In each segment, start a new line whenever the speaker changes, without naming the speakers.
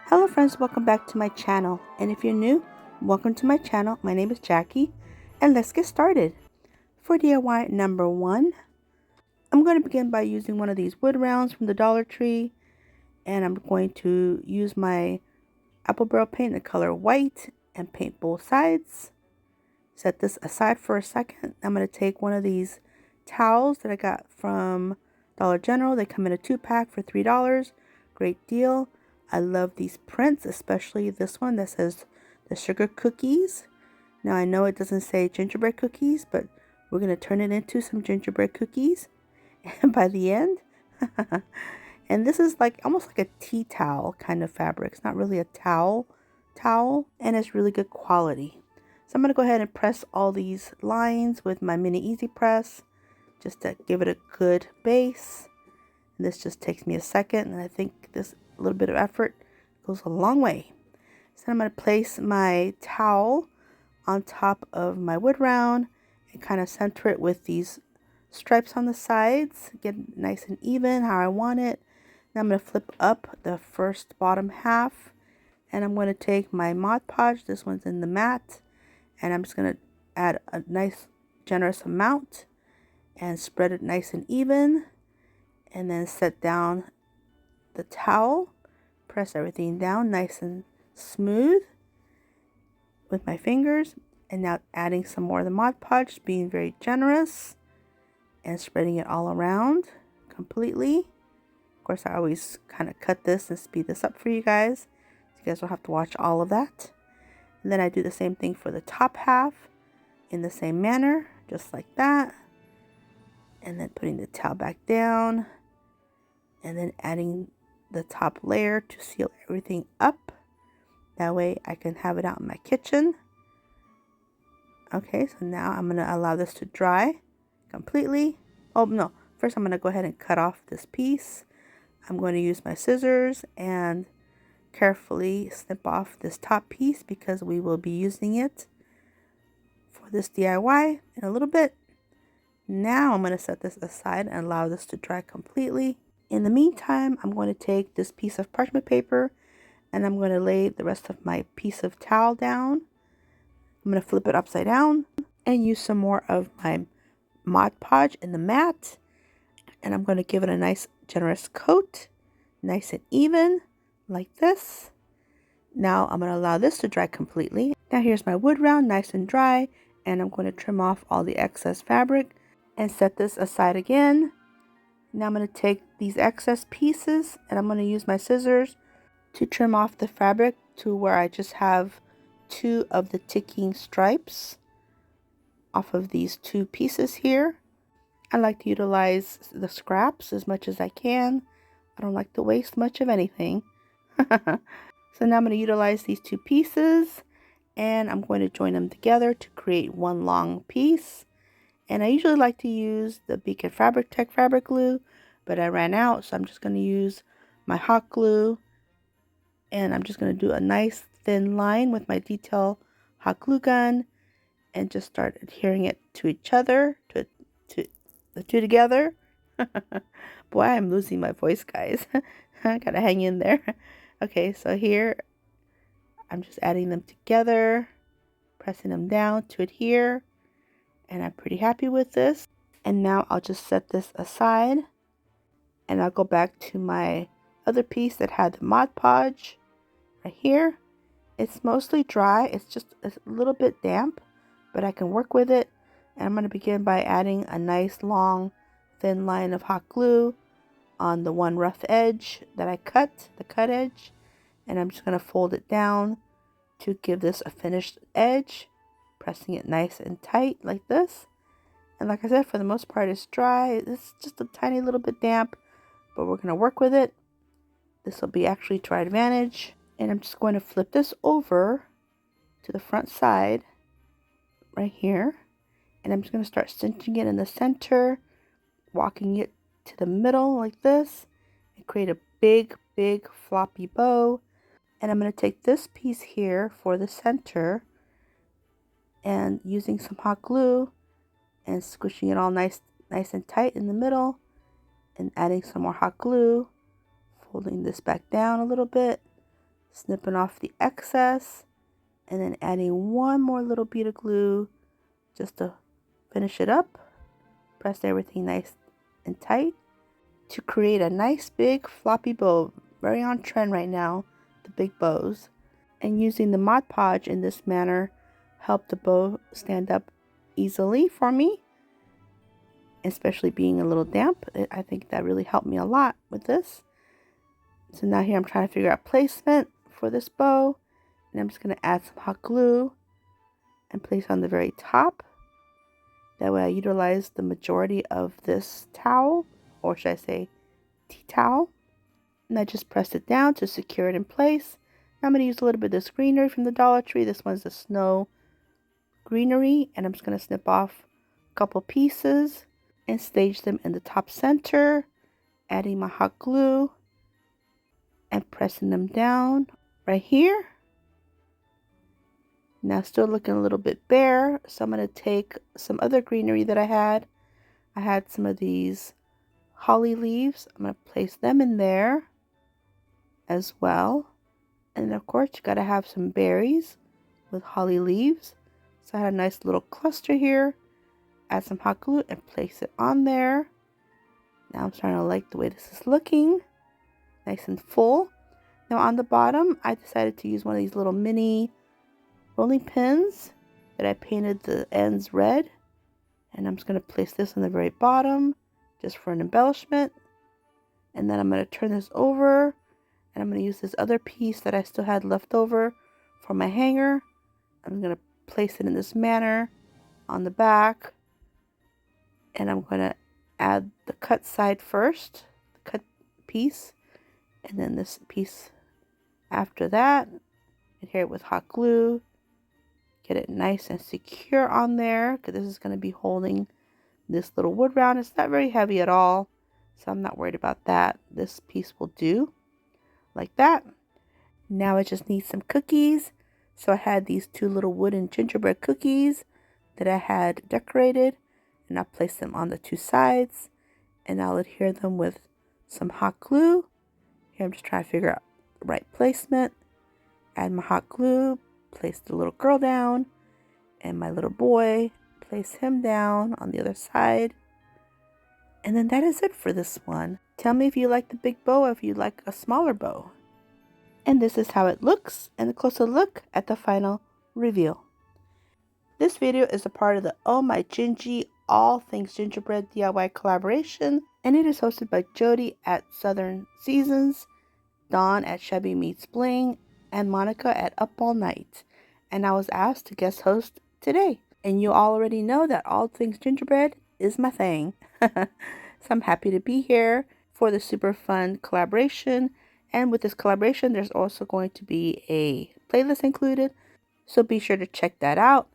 Hello friends, welcome back to my channel. And if you're new, welcome to my channel. My name is Jackie and let's get started. For DIY number 1, I'm going to begin by using one of these wood rounds from the Dollar Tree. And I'm going to use my apple barrel paint in the color white and paint both sides. Set this aside for a second. I'm going to take one of these towels that I got from Dollar General. They come in a 2-pack for $3. Great deal. I love these prints, especially this one that says the sugar cookies. Now I know it doesn't say gingerbread cookies, but we're going to turn it into some gingerbread cookies and by the end. And this is like almost like a tea towel kind of fabric. It's not really a towel, and it's really good quality. So I'm going to go ahead and press all these lines with my mini easy press just to give it a good base. And this just takes me a second, and I think this little bit of effort goes a long way. So I'm going to place my towel on top of my wood round and kind of center it with these stripes on the sides. Get it nice and even how I want it. Now I'm going to flip up the first bottom half, and I'm going to take my Mod Podge. This one's in the matte, and I'm just going to add a nice generous amount and spread it nice and even, and then set down the towel, press everything down nice and smooth with my fingers, and now adding some more of the Mod Podge, being very generous and spreading it all around completely. Of course, I always kind of cut this and speed this up for you guys, so you guys don't have to watch all of that. And then I do the same thing for the top half in the same manner, just like that, and then putting the towel back down, and then adding the top layer to seal everything up. That way I can have it out in my kitchen. Okay, so now I'm going to allow this to dry completely. Oh no, first I'm going to go ahead and cut off this piece. I'm going to use my scissors and carefully snip off this top piece because we will be using it for this DIY in a little bit. Now I'm going to set this aside and allow this to dry completely. In the meantime, I'm going to take this piece of parchment paper and I'm going to lay the rest of my piece of towel down. I'm going to flip it upside down and use some more of my Mod Podge in the matte. And I'm going to give it a nice generous coat, nice and even, like this. Now I'm going to allow this to dry completely. Now here's my wood round, nice and dry, and I'm going to trim off all the excess fabric and set this aside again. Now I'm going to take these excess pieces and I'm going to use my scissors to trim off the fabric to where I just have 2 of the ticking stripes off of these 2 pieces here. I like to utilize the scraps as much as I can. I don't like to waste much of anything. So now I'm going to utilize these 2 pieces and I'm going to join them together to create one long piece. And I usually like to use the Beacon Fabric Tech fabric glue, but I ran out, so I'm just going to use my hot glue. And I'm just going to do a nice thin line with my detail hot glue gun and just start adhering it to each other, to the 2 together. Boy, I'm losing my voice, guys. I gotta hang in there. Okay, so here I'm just adding them together, pressing them down to adhere. And I'm pretty happy with this. And now I'll just set this aside and I'll go back to my other piece that had the Mod Podge right here. It's mostly dry. It's just a little bit damp, but I can work with it. And I'm going to begin by adding a nice long thin line of hot glue on the one rough edge that I cut, the cut edge. And I'm just going to fold it down to give this a finished edge, pressing it nice and tight like this. And like I said, for the most part it's dry. It's just a tiny little bit damp, but we're going to work with it. This will be actually to our advantage. And I'm just going to flip this over to the front side right here. And I'm just going to start cinching it in the center, walking it to the middle like this, and create a big floppy bow. And I'm going to take this piece here for the center and using some hot glue and squishing it all nice and tight in the middle and adding some more hot glue, folding this back down a little bit, snipping off the excess, and then adding one more little bead of glue just to finish it up. Press everything nice and tight to create a nice big floppy bow. Very on trend right now, the big bows. And using the Mod Podge in this manner helped the bow stand up easily for me, especially being a little damp. I think that really helped me a lot with this. So now here I'm trying to figure out placement for this bow, and I'm just going to add some hot glue and place on the very top. That way I utilize the majority of this towel, or should I say tea towel. And I just pressed it down to secure it in place. Now I'm going to use a little bit of this greenery from the Dollar Tree. This one's the snow greenery, and I'm just going to snip off a couple pieces and stage them in the top center, adding my hot glue and pressing them down right here. Now still looking a little bit bare, so I'm going to take some other greenery that I had. I had some of these holly leaves. I'm going to place them in there as well. And of course, you got to have some berries with holly leaves. So I had a nice little cluster here. Add some hot glue and place it on there. Now I'm starting to like the way this is looking. Nice and full. Now on the bottom, I decided to use one of these little mini rolling pins that I painted the ends red. And I'm just going to place this on the very bottom just for an embellishment. And then I'm going to turn this over. And I'm going to use this other piece that I still had left over for my hanger. I'm going to place it in this manner on the back. And I'm going to add the cut side first, the cut piece. And then this piece after that. Adhere it with hot glue. Get it nice and secure on there, because this is going to be holding this little wood round. It's not very heavy at all, so I'm not worried about that. This piece will do like that. Now I just need some cookies. So I had these two little wooden gingerbread cookies that I had decorated, and I'll place them on the two sides, and I'll adhere them with some hot glue. Here I'm just trying to figure out the right placement. Add my hot glue, place the little girl down, and my little boy, place him down on the other side. And then that is it for this one. Tell me if you like the big bow or if you like a smaller bow. And this is how it looks, and a closer look at the final reveal. This video is a part of the Oh My Gingy All Things Gingerbread DIY collaboration, and it is hosted by Jody at Southern Seasons, Dawn at Shabby Meets Bling, and Monica at Up All Night. And I was asked to guest host today. And you already know that all things gingerbread is my thing. So I'm happy to be here for the super fun collaboration. And with this collaboration, there's also going to be a playlist included. So be sure to check that out.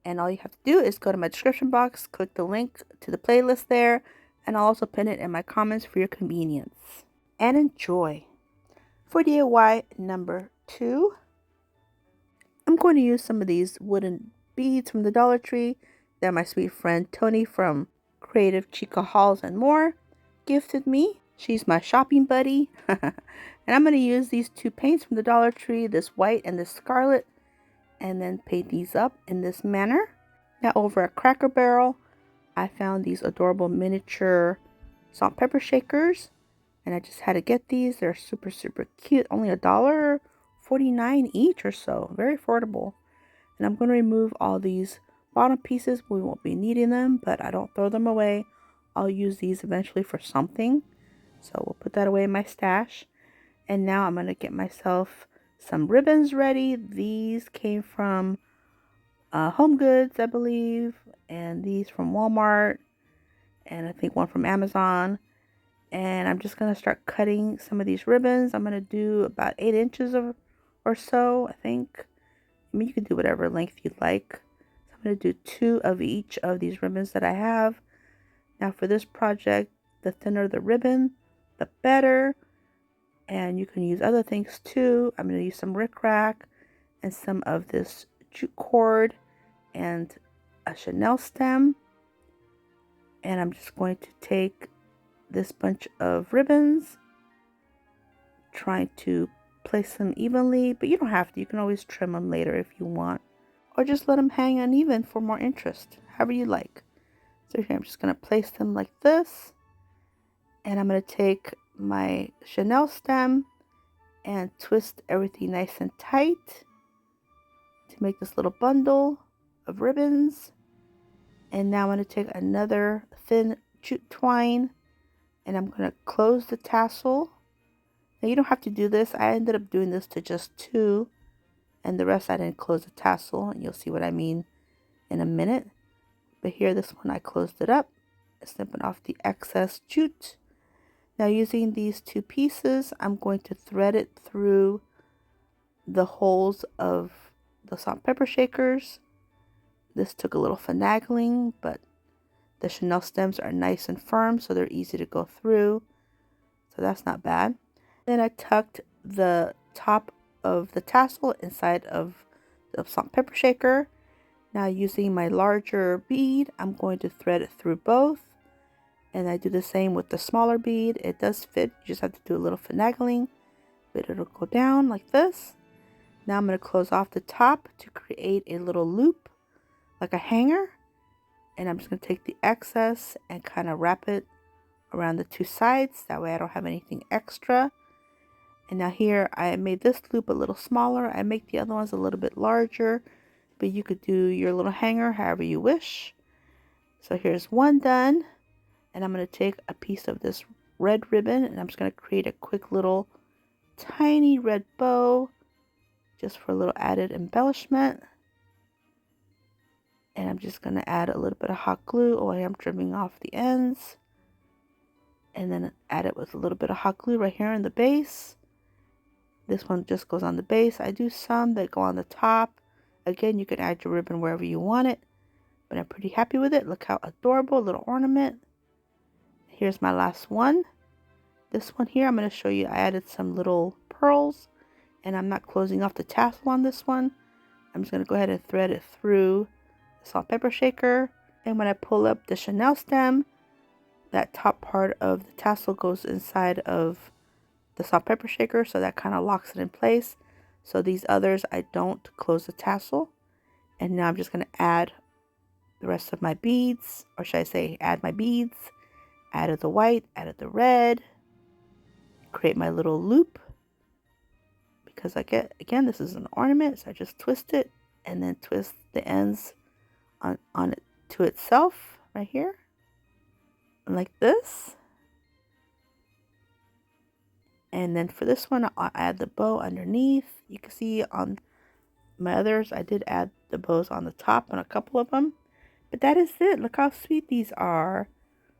And all you have to do is go to my description box, click the link to the playlist there, and I'll also pin it in my comments for your convenience. And enjoy. For DIY number 2, I'm going to use some of these wooden beads from the Dollar Tree that my sweet friend Toni from Creative Chica Hauls and More gifted me. She's my shopping buddy. And I'm going to use these two paints from the Dollar Tree, this white and this scarlet, and then paint these up in this manner. Now over at Cracker Barrel, I found these adorable miniature salt and pepper shakers. And I just had to get these. They're super, super cute. Only $1.49 each or so. Very affordable. And I'm going to remove all these bottom pieces. We won't be needing them, but I don't throw them away. I'll use these eventually for something. So we'll put that away in my stash. And now I'm going to get myself some ribbons ready. These came from Home Goods, I believe. And these from Walmart. And I think one from Amazon. And I'm just going to start cutting some of these ribbons. I'm going to do about 8 inches or so, I think. I mean, you can do whatever length you'd like. So I'm going to do 2 of each of these ribbons that I have. Now for this project, the thinner the ribbon, the better. And you can use other things too. I'm going to use some rickrack and some of this jute cord and a Chanel stem. And I'm just going to take this bunch of ribbons, trying to place them evenly, but you don't have to. You can always trim them later if you want, or just let them hang uneven for more interest, however you like. So here I'm just going to place them like this, and I'm going to take my Chanel stem and twist everything nice and tight to make this little bundle of ribbons. And now I'm going to take another thin jute twine, and I'm going to close the tassel. Now you don't have to do this. I ended up doing this to just 2, and the rest I didn't close the tassel, and you'll see what I mean in a minute. But here, this one, I closed it up, snipping off the excess jute. Now using these 2 pieces, I'm going to thread it through the holes of the salt and pepper shakers. This took a little finagling, but the Chanel stems are nice and firm, so they're easy to go through. So that's not bad. Then I tucked the top of the tassel inside of the salt and pepper shaker. Now using my larger bead, I'm going to thread it through both. And I do the same with the smaller bead. It does fit. You just have to do a little finagling, but it'll go down like this. Now I'm going to close off the top to create a little loop, like a hanger. And I'm just going to take the excess and kind of wrap it around the 2 sides. That way I don't have anything extra. And now here I made this loop a little smaller. I make the other ones a little bit larger, but you could do your little hanger however you wish. So here's one done. And I'm going to take a piece of this red ribbon, and I'm just going to create a quick little tiny red bow just for a little added embellishment. And I'm just going to add a little bit of hot glue. Oh, I am trimming off the ends. And then add it with a little bit of hot glue right here in the base. This one just goes on the base. I do some that go on the top. Again, you can add your ribbon wherever you want it, but I'm pretty happy with it. Look how adorable, little ornament. Here's my last one. This one here, I'm going to show you, I added some little pearls, and I'm not closing off the tassel on this one. I'm just going to go ahead and thread it through the salt pepper shaker. And when I pull up the Chanel stem, that top part of the tassel goes inside of the salt pepper shaker, so that kind of locks it in place. So these others, I don't close the tassel. And now I'm just going to add the rest of my beads, or should I say add my beads. Added the white, added the red, create my little loop, because again, this is an ornament, so I just twist it and then twist the ends on it to itself right here, like this. And then for this one, I'll add the bow underneath. You can see on my others, I did add the bows on the top on a couple of them, but that is it. Look how sweet these are.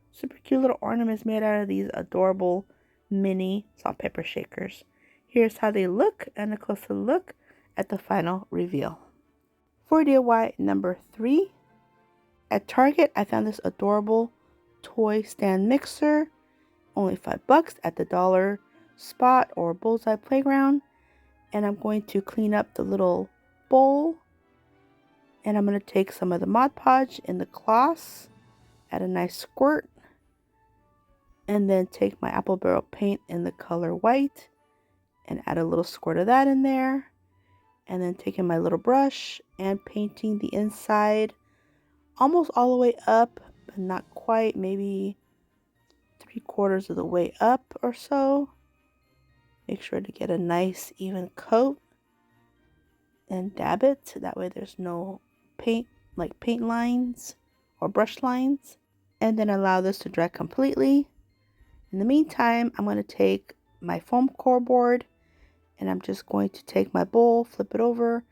Super cute little ornaments made out of these adorable mini salt pepper shakers. Here's how they look, and a closer look at the final reveal. For DIY number 3, at Target I found this adorable toy stand mixer, only $5 at the Dollar Spot or Bullseye Playground. And I'm going to clean up the little bowl, and I'm going to take some of the Mod Podge in the gloss, add a nice squirt, and then take my apple barrel paint in the color white and add a little squirt of that in there. And then taking my little brush and painting the inside almost all the way up, but not quite, maybe 3/4 of the way up or so. Make sure to get a nice even coat and dab it. That way there's no paint lines or brush lines. And then allow this to dry completely. In the meantime, I'm going to take my foam core board, and I'm just going to take my bowl, flip it over,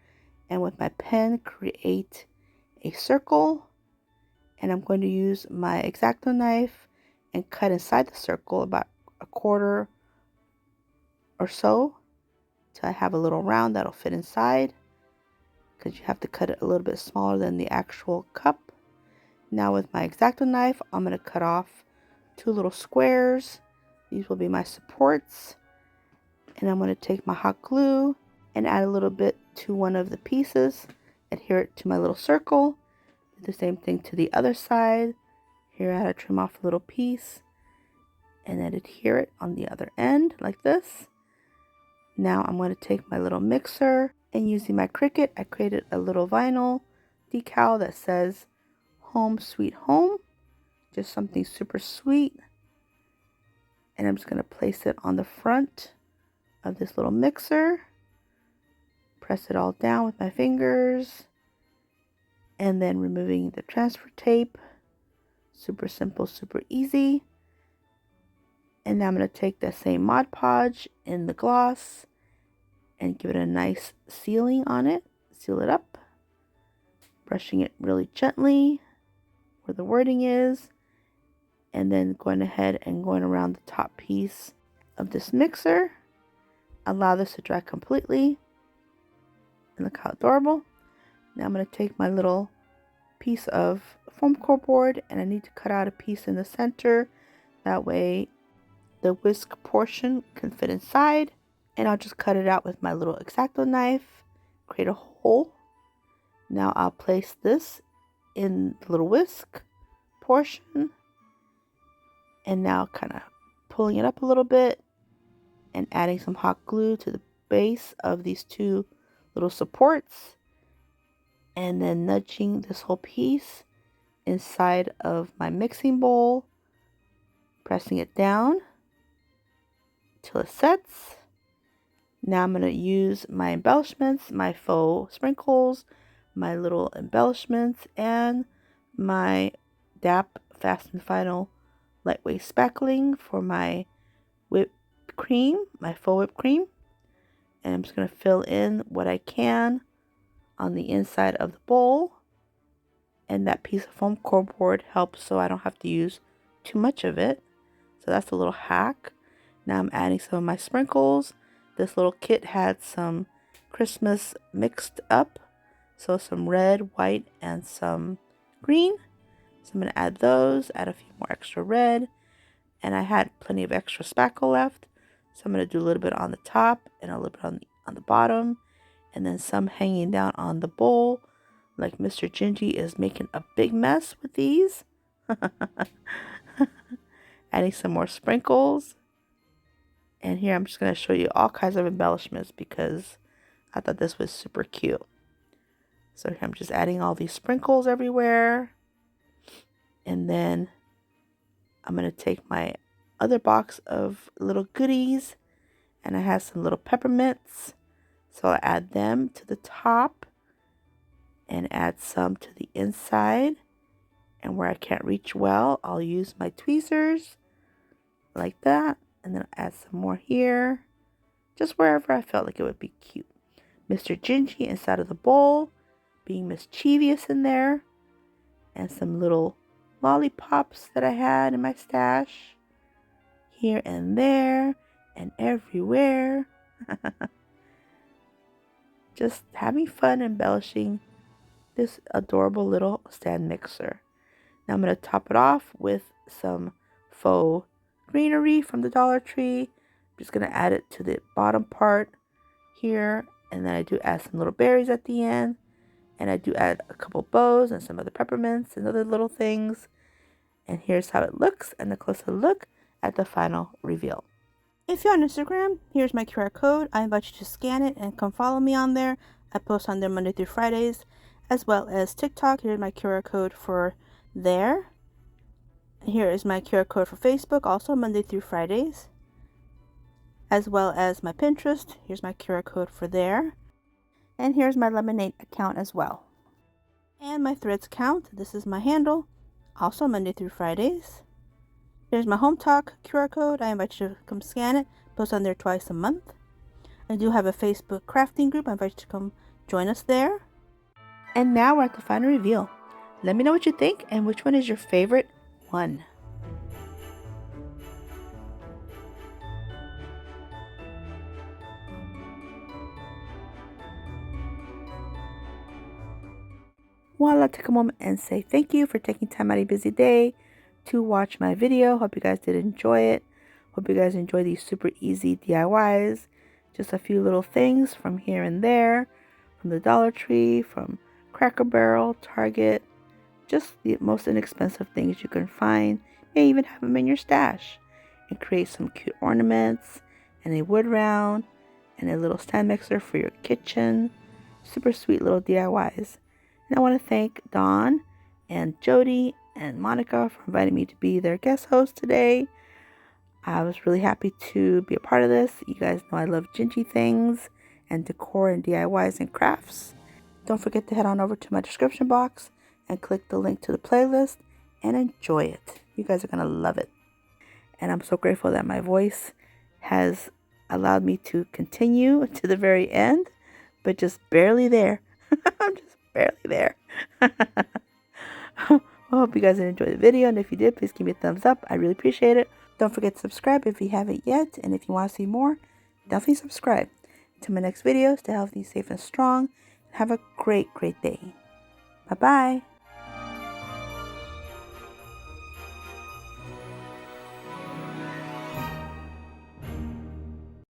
and with my pen create a circle. And I'm going to use my X-Acto knife and cut inside the circle about 1/4 or so till I have a little round that'll fit inside, because you have to cut it a little bit smaller than the actual cup. Now with my X-Acto knife, I'm going to cut off 2 little squares. These will be my supports. And I'm going to take my hot glue and add a little bit to one of the pieces. Adhere it to my little circle. Do the same thing to the other side. Here I had to trim off a little piece. And then adhere it on the other end like this. Now I'm going to take my little mixer, and using my Cricut, I created a little vinyl decal that says Home Sweet Home. Just something super sweet. And I'm just going to place it on the front of this little mixer. Press it all down with my fingers. And then removing the transfer tape. Super simple, super easy. And now I'm going to take the same Mod Podge in the gloss and give it a nice sealing on it. Seal it up. Brushing it really gently where the wording is. And then going ahead and going around the top piece of this mixer. Allow this to dry completely. And look how adorable. Now I'm going to take my little piece of foam core board, and I need to cut out a piece in the center. That way the whisk portion can fit inside. And I'll just cut it out with my little X-Acto knife. Create a hole. Now I'll place this in the little whisk portion. And now kind of pulling it up a little bit and adding some hot glue to the base of these two little supports. And then nudging this whole piece inside of my mixing bowl. Pressing it down till it sets. Now I'm going to use my embellishments, my faux sprinkles, my little embellishments, and my DAP Fast and Final lightweight spackling for my whipped cream, my faux whipped cream. And I'm just going to fill in what I can on the inside of the bowl. And that piece of foam core board helps so I don't have to use too much of it. So that's a little hack. Now I'm adding some of my sprinkles. This little kit had some Christmas mixed up. So some red, white, and some green. So I'm going to add those, add a few more extra red. And I had plenty of extra spackle left. So I'm going to do a little bit on the top and a little bit on the bottom. And then some hanging down on the bowl. Like Mr. Gingy is making a big mess with these. Adding some more sprinkles. And here I'm just going to show you all kinds of embellishments because I thought this was super cute. So here I'm just adding all these sprinkles everywhere. And then I'm going to take my other box of little goodies. And I have some little peppermints. So I'll add them to the top. And add some to the inside. And where I can't reach well, I'll use my tweezers. Like that. And then I'll add some more here. Just wherever I felt like it would be cute. Mr. Gingy inside of the bowl. Being mischievous in there. And some little lollipops that I had in my stash. Here and there. And everywhere. Just having fun embellishing this adorable little stand mixer. Now I'm going to top it off with some faux greenery from the Dollar Tree. I'm just going to add it to the bottom part here. And then I do add some little berries at the end. And I do add a couple bows and some other peppermints and other little things. And here's how it looks and a closer look at the final reveal. If you're on Instagram, here's my QR code. I invite you to scan it and come follow me on there. I post on there Monday through Fridays, as well as TikTok. Here's my QR code for there. Here is my QR code for Facebook, also Monday through Fridays, as well as my Pinterest. Here's my QR code for there. And here's my Lemonade account as well. And my Threads account. This is my handle, also Monday through Fridays. Here's my Home Talk QR code. I invite you to come scan it. Post on there twice a month. I do have a Facebook crafting group. I invite you to come join us there. And now we're at the final reveal. Let me know what you think and which one is your favorite one. Well, I'd like to take a moment and say thank you for taking time out of your busy day to watch my video. Hope you guys did enjoy it. Hope you guys enjoy these super easy DIYs. Just a few little things from here and there, from the Dollar Tree, from Cracker Barrel, Target. Just the most inexpensive things you can find. You may even have them in your stash and create some cute ornaments and a wood round and a little stand mixer for your kitchen. Super sweet little DIYs. And I want to thank Dawn and Jody and Monica for inviting me to be their guest host today. I was really happy to be a part of this. You guys know I love gingy things and decor and DIYs and crafts. Don't forget to head on over to my description box and click the link to the playlist and enjoy it. You guys are going to love it. And I'm so grateful that my voice has allowed me to continue to the very end, but just barely there. I'm just barely there. I hope you guys enjoyed the video, and if you did, please give me a thumbs up. I really appreciate it. Don't forget to subscribe if you haven't yet, and if you want to see more, definitely subscribe. To my next video, stay healthy, safe, and strong. Have a great, great day. Bye-bye.